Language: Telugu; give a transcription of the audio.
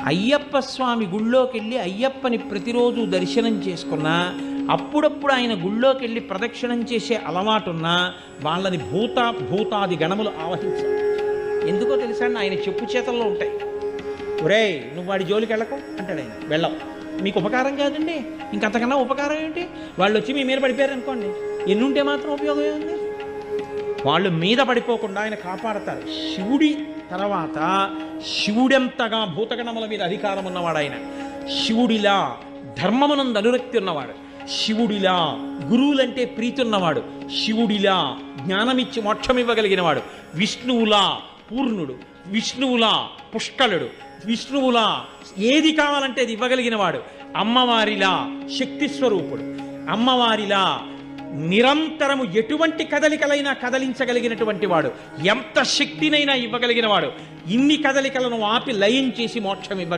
అయ్యప్ప స్వామి గుళ్ళోకి వెళ్ళి అయ్యప్పని ప్రతిరోజు దర్శనం చేసుకున్నా, అప్పుడప్పుడు ఆయన గుళ్ళోకి వెళ్ళి ప్రదక్షిణం చేసే అలవాటున్నా వాళ్ళని భూతాది గణములు ఆవహించాలి. ఎందుకో తెలుసా అండి, ఆయన చెప్పు చేతల్లో ఉంటాయి. ఒరేయ్ నువ్వు వాడి జోలికి వెళ్ళకు అంటాడు ఆయన. వెళ్ళం, మీకు ఉపకారం కాదండి, ఇంకంతకన్నా ఉపకారం ఏంటి? వాళ్ళు వచ్చి మీ మీద పడిపోయారు అనుకోండి, ఎన్నుంటే మాత్రం ఉపయోగం ఏంది? వాళ్ళు మీద పడిపోకుండా ఆయన కాపాడతారు. శివుడి తర్వాత శివుడెంతగా భూతగణముల మీద అధికారం ఉన్నవాడు ఆయన. శివుడిలా ధర్మమునందు అనురక్తి ఉన్నవాడు, శివుడిలా గురువులంటే ప్రీతి ఉన్నవాడు, శివుడిలా జ్ఞానమిచ్చి మోక్షం ఇవ్వగలిగిన వాడు, విష్ణువులా పూర్ణుడు, విష్ణువులా పుష్కలుడు, విష్ణువులా ఏది కావాలంటే అది ఇవ్వగలిగిన వాడు, అమ్మవారిలా శక్తి స్వరూపుడు, అమ్మవారిలా నిరంతరము ఎటువంటి కదలికలైనా కదలించగలిగినటువంటి వాడు, ఎంత శక్తినైనా ఇవ్వగలిగిన వాడు, ఇన్ని కదలికలను ఆపి లయం చేసి మోక్షం ఇవ్వ